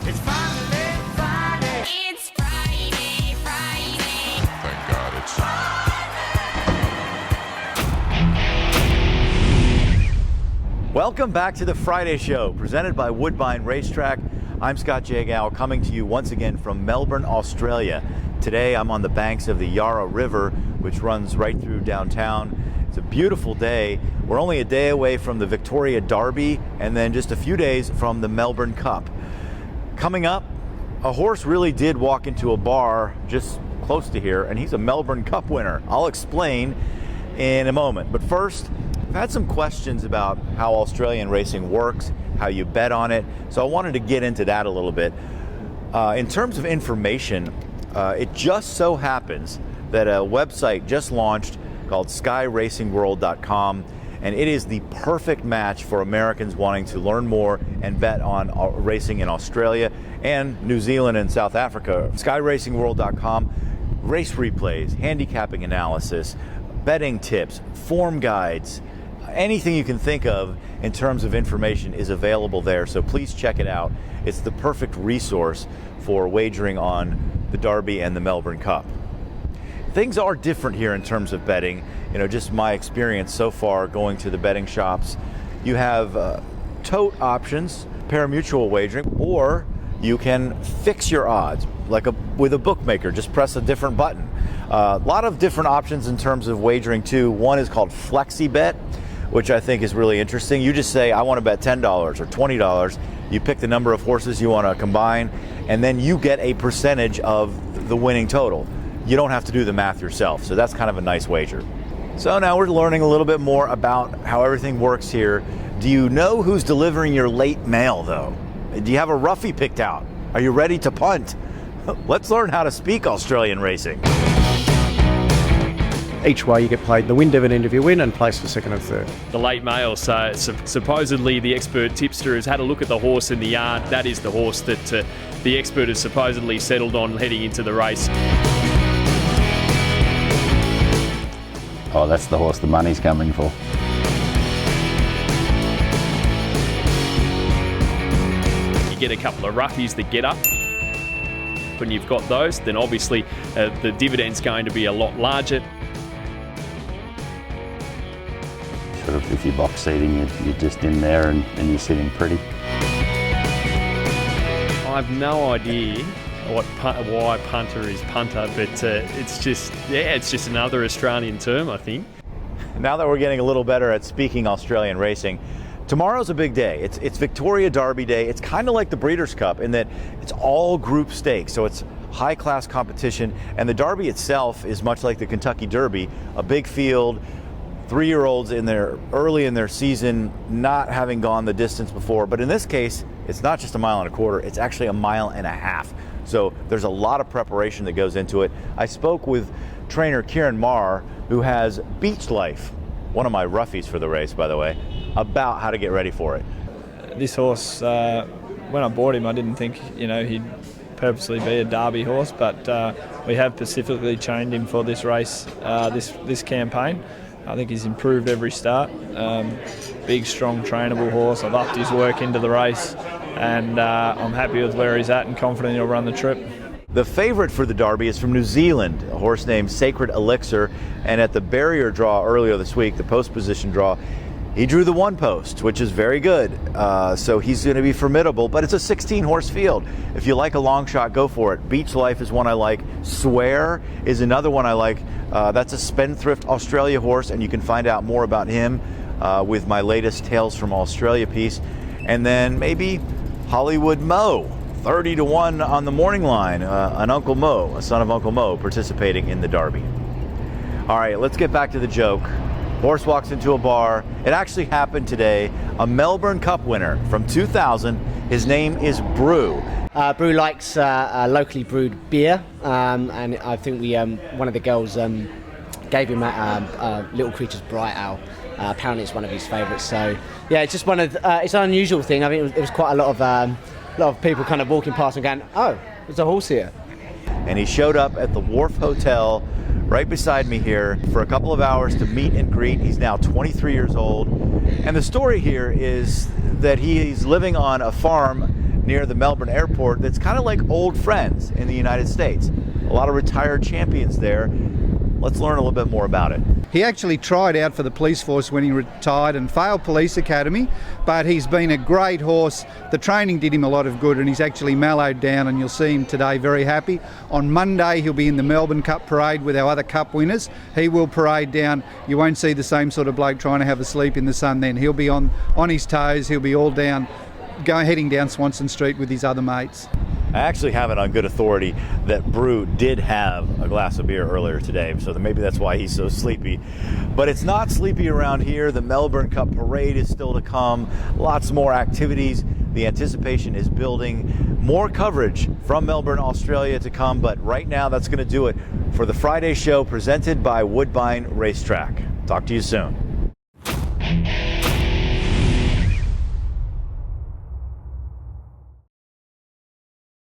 It's finally Friday. It's Friday, Friday. Thank God it's Welcome back to the Friday Show, presented by Woodbine Racetrack. I'm Scott Jagow, coming to you once again from Melbourne, Australia. Today I'm on the banks of the Yarra River, which runs right through downtown. It's a beautiful day. We're only a day away from the Victoria Derby and then just a few days from the Melbourne Cup. Coming up, a horse really did walk into a bar just close to here, and he's a Melbourne Cup winner. I'll explain in a moment. But first, I've had some questions about how Australian racing works, how you bet on it, so I wanted to get into that a little bit. In terms of information, it just so happens that a website just launched called skyracingworld.com, and it is the perfect match for Americans wanting to learn more and bet on racing in Australia and New Zealand and South Africa. Skyracingworld.com, race replays, handicapping analysis, betting tips, form guides, anything you can think of in terms of information is available there, so please check it out. It's the perfect resource for wagering on the Derby and the Melbourne Cup. Things are different here in terms of betting. You know, just my experience so far going to the betting shops. You have tote options, pari-mutuel wagering, or you can fix your odds like with a bookmaker. Just press a different button. A lot of different options in terms of wagering too. One is called FlexiBet, which I think is really interesting. You just say, I want to bet $10 or $20. You pick the number of horses you want to combine, and then you get a percentage of the winning total. You don't have to do the math yourself, so that's kind of a nice wager. So now we're learning a little bit more about how everything works here. Do you know who's delivering your late mail, though? Do you have a roughie picked out? Are you ready to punt? Let's learn how to speak Australian racing. Each way you get paid the win dividend if you win and place for second and third. The late mail, so supposedly the expert tipster has had a look at the horse in the yard. That is the horse that the expert has supposedly settled on heading into the race. Oh, that's the horse the money's coming for. You get a couple of roughies that get up. When you've got those, then obviously the dividend's going to be a lot larger. Sort of, if you're box seating, you're just in there and you're sitting pretty. I've no idea why punter is punter, but it's just another Australian term, I think. Now that we're getting a little better at speaking Australian racing, tomorrow's a big day. It's Victoria Derby Day. It's kind of like the Breeders' Cup in that it's all group stakes, so it's high-class competition, and the Derby itself is much like the Kentucky Derby, a big field, 3-year-olds early in their season, not having gone the distance before. But in this case, it's not just a mile and a quarter, it's actually a mile and a half. So there's a lot of preparation that goes into it. I spoke with trainer Kieran Marr, who has Beach Life, one of my roughies for the race, by the way, about how to get ready for it. This horse, when I bought him, I didn't think, he'd purposely be a Derby horse, but we have specifically trained him for this race, this campaign. I think he's improved every start. Big, strong, trainable horse. I've upped his work into the race, and I'm happy with where he's at and confident he'll run the trip. The favorite for the Derby is from New Zealand, a horse named Sacred Elixir, and at the barrier draw earlier this week, the post position draw, he drew the one post, which is very good. So he's going to be formidable, but it's a 16-horse field. If you like a long shot, go for it. Beach Life is one I like. Swear is another one I like. That's a Spendthrift Australia horse, and you can find out more about him with my latest Tales from Australia piece. And then maybe Hollywood Mo, 30-1 on the morning line. An Uncle Mo, a son of Uncle Mo, participating in the Derby. All right, let's get back to the joke. Horse walks into a bar. It actually happened today. A Melbourne Cup winner from 2000. His name is Brew. Brew likes locally brewed beer, and I think one of the girls gave him a Little Creatures Bright Ale. Apparently, it's one of his favourites. So, yeah, it's just it's an unusual thing. I mean, it was quite a lot of people kind of walking past and going, "Oh, there's a horse here." And he showed up at the Wharf Hotel right beside me here for a couple of hours to meet and greet. He's now 23 years old. And the story here is that he's living on a farm near the Melbourne airport that's kind of like old friends in the United States. A lot of retired champions there. Let's learn a little bit more about it. He actually tried out for the police force when he retired and failed police academy, but he's been a great horse. The training did him a lot of good, and he's actually mellowed down, and you'll see him today very happy. On Monday he'll be in the Melbourne Cup parade with our other cup winners. He will parade down. You won't see the same sort of bloke trying to have a sleep in the sun then. He'll be on his toes. He'll be all down, heading down Swanston Street with his other mates. I actually have it on good authority that Brew did have a glass of beer earlier today, so maybe that's why he's so sleepy. But it's not sleepy around here. The Melbourne Cup parade is still to come. Lots more activities. The anticipation is building. More coverage from Melbourne, Australia to come, but right now that's going to do it for the Friday show presented by Woodbine Racetrack. Talk to you soon.